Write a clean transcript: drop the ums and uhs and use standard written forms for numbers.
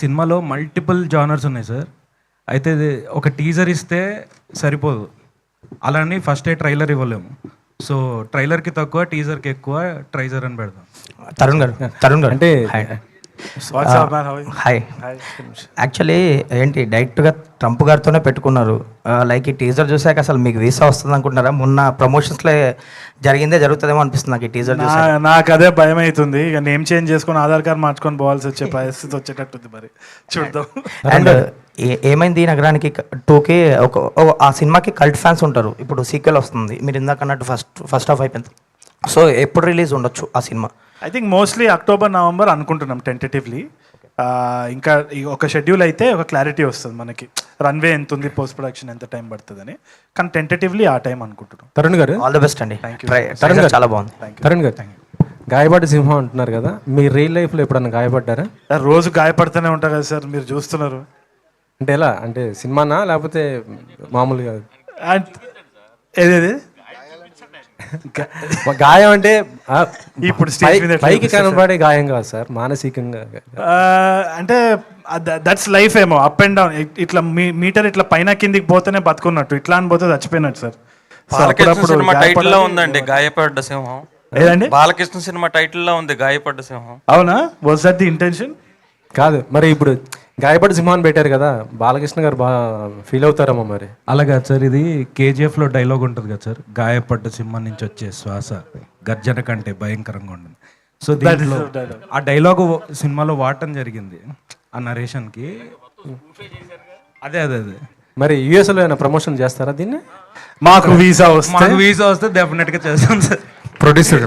సినిమాలో multiple genres ఉన్నాయి sir. అయితే ఇది ఒక టీజర్ ఇస్తే సరిపోదు, అలాని ఫస్టే ట్రైలర్ ఇవ్వలేము. సో ట్రైలర్కి తక్కువ, టీజర్కి ఎక్కువ, ట్రైజర్ అని పెడదాం. తరుణ్ గారు అంటే హాయ్. యాక్చువల్లీ ఏంటి డైరెక్ట్గా ట్రంప్ గారితోనే పెట్టుకున్నారు. లైక్ ఈ టీజర్ చూసాక అసలు మీకు వీసా వస్తుంది అనుకుంటున్నారా? మొన్న ప్రమోషన్స్లో జరుగుతుందేమో అనిపిస్తుంది నాకు ఈ టీజర్ చూసి. నాకు అదే భయం అవుతుంది. ఇక నేమ్ చేంజ్ చేసుకొని ఆధార్ కార్డ్ మార్చుకొని పోవాల్సి వచ్చే పరిస్థితి వచ్చేటట్టుంది. మరి చూద్దాం. అండ్ ఏమైంది ఈ నగరానికి 2కి ఆ సినిమాకి కల్ట్ ఫ్యాన్స్ ఉంటారు. ఇప్పుడు సీక్వెల్ వస్తుంది, మీరు ఇందాక అన్నట్టు ఫస్ట్ హాఫ్ అయిపోయింది. సో ఎప్పుడు రిలీజ్ ఉండొచ్చు ఆ cinema? I think mostly October November అనుకుంటున్నాం టెంటేటివ్లీ. ఇంకా ఒక షెడ్యూల్ అయితే ఒక క్లారిటీ వస్తుంది మనకి, రన్వే ఎంత ఉంది, పోస్ట్ ప్రొడక్షన్ ఎంత టైం పడుతుందని. కానీ టెంటేటివ్లీ ఆ టైం అనుకుంటున్నాం. తరుణ్ గారు ఆల్ ద బెస్ట్ అండి. తరుణ్ గారు చాలా బాగుంది. తరుణ్ గారు గాయపడ్డ సింహం అంటున్నారు కదా, మీ రియల్ లైఫ్లో ఎప్పుడన్నా గాయపడ్డారా? రోజు గాయపడుతూనే ఉంటారు కదా సార్, మీరు చూస్తున్నారు. అంటే ఎలా, అంటే సినిమానా లేకపోతే మామూలుగా? ఏదేది గాయం అంటే ఇప్పుడు స్టేజ్ మీద పైకి కనబడే గాయం కాదు సార్, మానసికంగా. అంటే దట్స్ లైఫ్ ఏమో, అప్ అండ్ డౌన్. ఇట్లా మీటర్ ఇట్లా పైన కిందికి పోతేనే బతుకున్నట్టు, ఇట్లా అని పోతే చచ్చిపోయినట్టు సార్. బాలకృష్ణ సినిమా టైటిల్ లో ఉందండి గాయపడ్డ సింహం. ఏదండి? బాలకృష్ణ సినిమా టైటిల్ లో ఉంది గాయపడ్డ సింహం. అవునా? Was that the intention? కాదు, మరి ఇప్పుడు గాయపడ్డ సింహాన్ని పెట్టారు కదా, బాలకృష్ణ గారు బాగా ఫీల్ అవుతారమ్మా మరి. అలాగా సార్, ఇది కేజీఎఫ్లో డైలాగ్ ఉంటుంది కదా సార్, గాయపడ్డ సింహం నుంచి వచ్చే శ్వాస గర్జన కంటే భయంకరంగా ఉంటుంది. సో దీంట్లో ఆ డైలాగు సినిమాలో వాడటం జరిగింది ఆ నరేషన్కి. అదే అదే అదే మరి యూఎస్లో ఏమైనా ప్రమోషన్ చేస్తారా దీన్ని? మాకు వీసా వస్తే డెఫినెట్గా చేస్తాం సార్. ప్రొడ్యూసర్